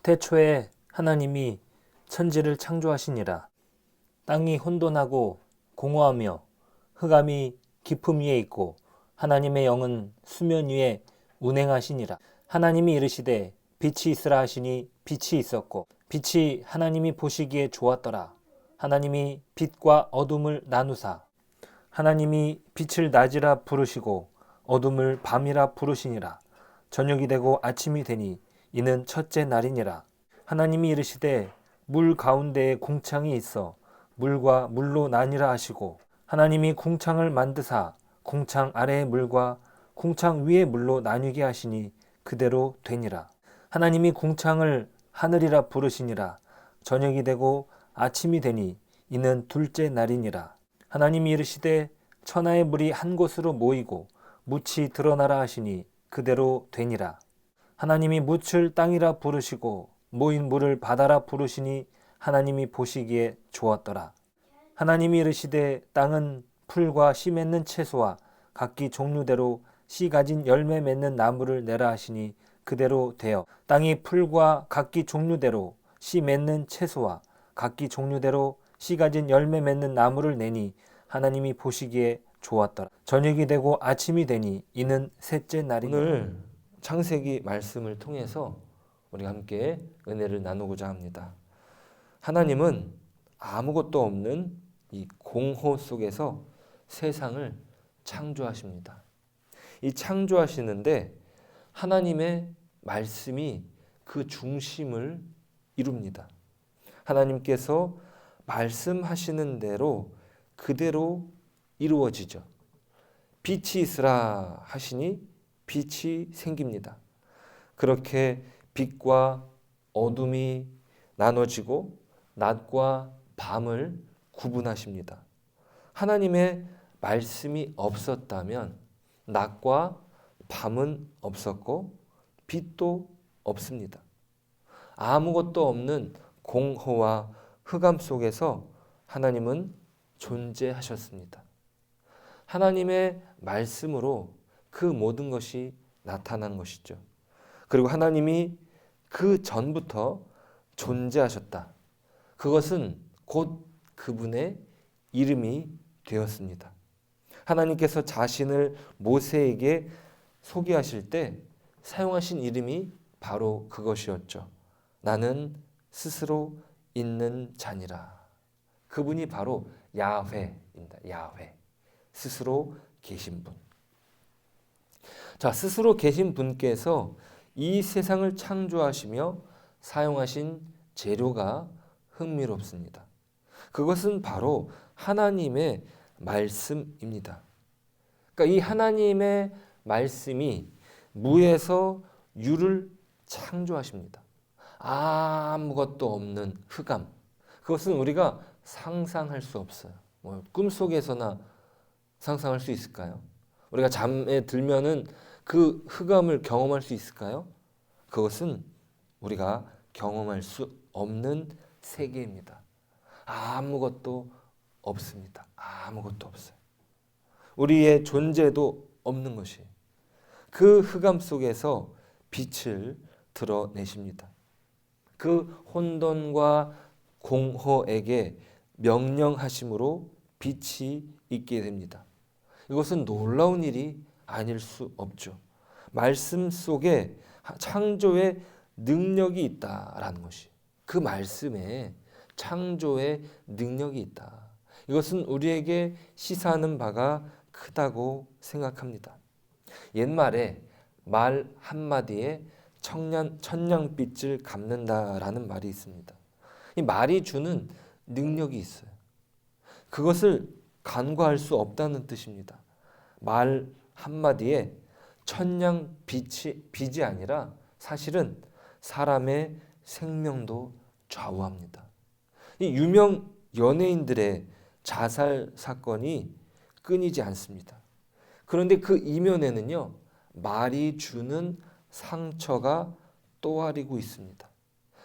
태초에 하나님이 천지를 창조하시니라. 땅이 혼돈하고 공허하며 흑암이 깊음 위에 있고 하나님의 영은 수면 위에 운행하시니라. 하나님이 이르시되 빛이 있으라 하시니 빛이 있었고 빛이 하나님이 보시기에 좋았더라. 하나님이 빛과 어둠을 나누사 하나님이 빛을 낮이라 부르시고 어둠을 밤이라 부르시니라. 저녁이 되고 아침이 되니 이는 첫째 날이니라. 하나님이 이르시되 물 가운데에 궁창이 있어 물과 물로 나뉘라 하시고 하나님이 궁창을 만드사 궁창 아래의 물과 궁창 위의 물로 나뉘게 하시니 그대로 되니라. 하나님이 궁창을 하늘이라 부르시니라. 저녁이 되고 아침이 되니 이는 둘째 날이니라. 하나님이 이르시되 천하의 물이 한 곳으로 모이고 묻이 드러나라 하시니 그대로 되니라. 하나님이 묻을 땅이라 부르시고 모인 물을 바다라 부르시니 하나님이 보시기에 좋았더라. 하나님이 이르시되 땅은 풀과 씨 맺는 채소와 각기 종류대로 씨 가진 열매 맺는 나무를 내라 하시니 그대로 되어 땅이 풀과 각기 종류대로 씨 맺는 채소와 각기 종류대로 씨 가진 열매 맺는 나무를 내니 하나님이 보시기에 좋았더라. 저녁이 되고 아침이 되니 이는 셋째 날이니라. 오늘 창세기 말씀을 통해서 우리가 함께 은혜를 나누고자 합니다. 하나님은 아무것도 없는 이 공허 속에서 세상을 창조하십니다. 이 창조하시는데 하나님의 말씀이 그 중심을 이룹니다. 하나님께서 말씀하시는 대로 그대로 이루어지죠. 빛이 있으라 하시니 빛이 생깁니다. 그렇게 빛과 어둠이 나눠지고 낮과 밤을 구분하십니다. 하나님의 말씀이 없었다면 낮과 밤은 없었고 빛도 없습니다. 아무것도 없는 공허와 흑암 속에서 하나님은 존재하셨습니다. 하나님의 말씀으로 그 모든 것이 나타난 것이죠. 그리고 하나님이 그 전부터 존재하셨다. 그것은 곧 그분의 이름이 되었습니다. 하나님께서 자신을 모세에게 소개하실 때 사용하신 이름이 바로 그것이었죠. 나는 스스로 있는 자니라. 그분이 바로 야훼입니다. 야훼. 스스로 계신 분. 자, 스스로 계신 분께서 이 세상을 창조하시며 사용하신 재료가 흥미롭습니다. 그것은 바로 하나님의 말씀입니다. 그러니까 이 하나님의 말씀이 무에서 유를 창조하십니다. 아무것도 없는 흑암. 그것은 우리가 상상할 수 없어요. 꿈속에서나 상상할 수 있을까요? 우리가 잠에 들면은 그 흑암을 경험할 수 있을까요? 그것은 우리가 경험할 수 없는 세계입니다. 아무것도 없습니다. 아무것도 없어요. 우리의 존재도 없는 것이 그 흑암 속에서 빛을 드러내십니다. 그 혼돈과 공허에게 명령하심으로 빛이 있게 됩니다. 이것은 놀라운 일이 아닐 수 없죠. 말씀 속에 창조의 능력이 있다라는 것이, 그 말씀에 창조의 능력이 있다. 이것은 우리에게 시사하는 바가 크다고 생각합니다. 옛말에 말 한마디에 천냥빛을 갚는다라는 말이 있습니다. 이 말이 주는 능력이 있어요. 그것을 간과할 수 없다는 뜻입니다. 말 한마디에 천냥빛이 아니라 사실은 사람의 생명도 좌우합니다. 이 유명 연예인들의 자살 사건이 끊이지 않습니다. 그런데 그 이면에는요, 말이 주는 상처가 또아리고 있습니다.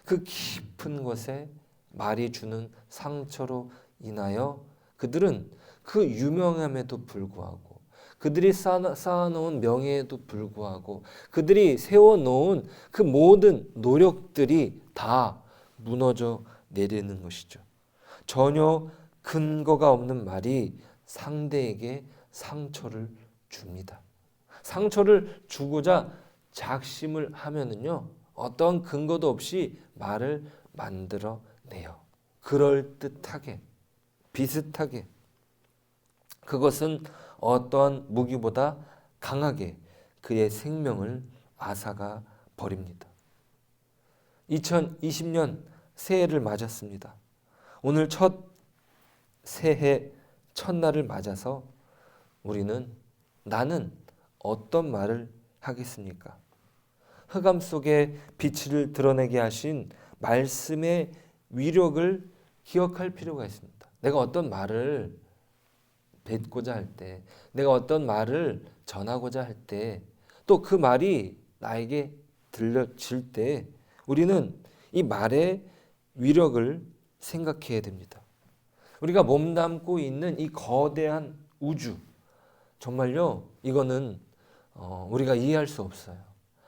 그 깊은 곳에 말이 주는 상처로 인하여 그들은 그 유명함에도 불구하고 그들이 쌓아놓은 명예에도 불구하고 그들이 세워놓은 그 모든 노력들이 다 무너져 내리는 것이죠. 전혀 근거가 없는 말이 상대에게 상처를 줍니다. 상처를 주고자 작심을 하면은요, 어떤 근거도 없이 말을 만들어내요. 그럴듯하게, 비슷하게. 그것은 어떠한 무기보다 강하게 그의 생명을 앗아가 버립니다. 2020년 새해를 맞았습니다. 오늘 첫 새해 첫날을 맞아서 나는 어떤 말을 하겠습니까? 흑암 속에 빛을 드러내게 하신 말씀의 위력을 기억할 필요가 있습니다. 내가 어떤 말을 뱉고자 할 때, 내가 어떤 말을 전하고자 할 때, 또 그 말이 나에게 들려질 때 우리는 이 말의 위력을 생각해야 됩니다. 우리가 몸담고 있는 이 거대한 우주, 정말요, 이거는 우리가 이해할 수 없어요.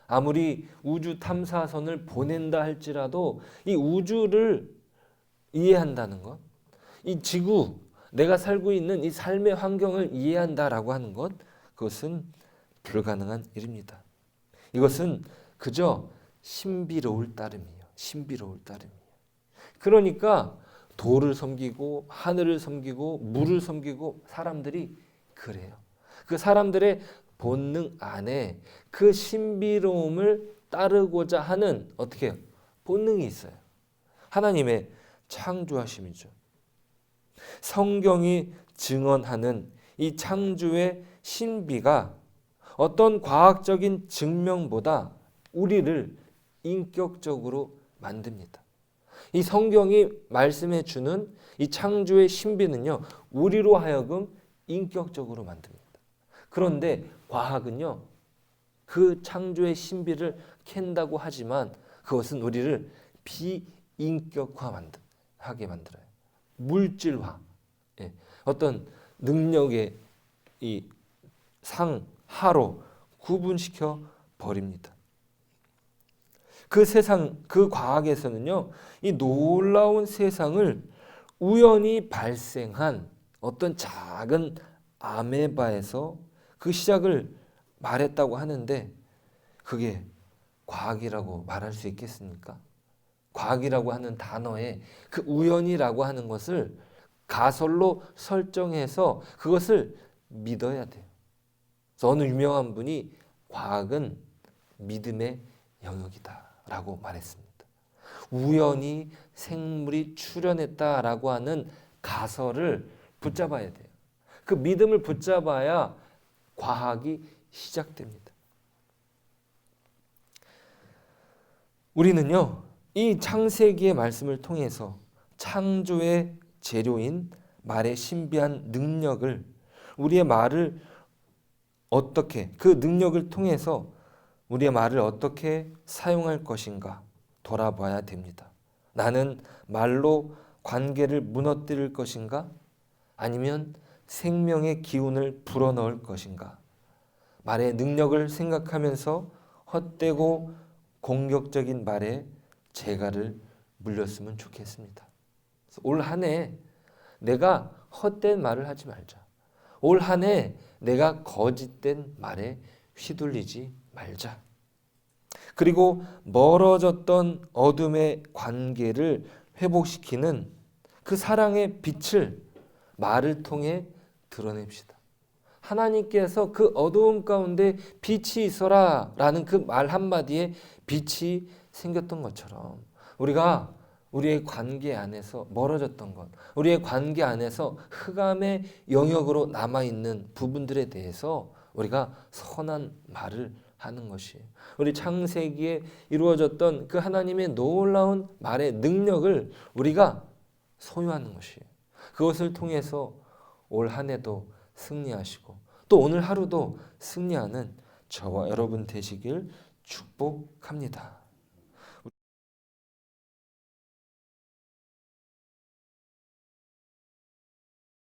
아무리 우주 탐사선을 보낸다 할지라도 이 우주를 이해한다는 것, 이 지구, 내가 살고 있는 이 삶의 환경을 이해한다라고 하는 것, 그것은 불가능한 일입니다. 이것은 그저 신비로울 따름이에요. 신비로울 따름이에요. 그러니까 돌을 섬기고 하늘을 섬기고 물을 섬기고 사람들이 그래요. 그 사람들의 본능 안에 그 신비로움을 따르고자 하는 어떻게 해요? 본능이 있어요. 하나님의 창조하심이죠. 성경이 증언하는 이 창조의 신비가 어떤 과학적인 증명보다 우리를 인격적으로 만듭니다. 이 성경이 말씀해 주는 이 창조의 신비는요, 우리로 하여금 인격적으로 만듭니다. 그런데 과학은요, 그 창조의 신비를 캔다고 하지만 그것은 우리를 비인격화하게 만들어요. 물질화, 어떤 능력의 이 상하로 구분시켜 버립니다. 그 세상, 그 과학에서는요, 이 놀라운 세상을 우연히 발생한 어떤 작은 아메바에서 그 시작을 말했다고 하는데 그게 과학이라고 말할 수 있겠습니까? 과학이라고 하는 단어에 그 우연이라고 하는 것을 가설로 설정해서 그것을 믿어야 돼요. 그래서 어느 유명한 분이 과학은 믿음의 영역이다라고 말했습니다. 우연히 생물이 출현했다라고 하는 가설을 붙잡아야 돼요. 그 믿음을 붙잡아야 과학이 시작됩니다. 우리는요, 이 창세기의 말씀을 통해서 창조의 재료인 말의 신비한 능력을, 우리의 말을 어떻게, 그 능력을 통해서 우리의 말을 어떻게 사용할 것인가 돌아봐야 됩니다. 나는 말로 관계를 무너뜨릴 것인가? 아니면 생명의 기운을 불어넣을 것인가? 말의 능력을 생각하면서 헛되고 공격적인 말에 재갈을 물렸으면 좋겠습니다. 올 한 해 내가 헛된 말을 하지 말자. 올 한 해 내가 거짓된 말에 휘둘리지 말자. 그리고 멀어졌던 어둠의 관계를 회복시키는 그 사랑의 빛을 말을 통해 드러냅시다. 하나님께서 그 어두움 가운데 빛이 있어라 라는 그 말 한마디에 빛이 생겼던 것처럼 우리가 우리의 관계 안에서 멀어졌던 것, 우리의 관계 안에서 흑암의 영역으로 남아있는 부분들에 대해서 우리가 선한 말을 하는 것이에요. 우리 창세기에 이루어졌던 그 하나님의 놀라운 말의 능력을 우리가 소유하는 것이에요. 그것을 통해서 올 한 해도 승리하시고 또 오늘 하루도 승리하는 저와 여러분 되시길 축복합니다.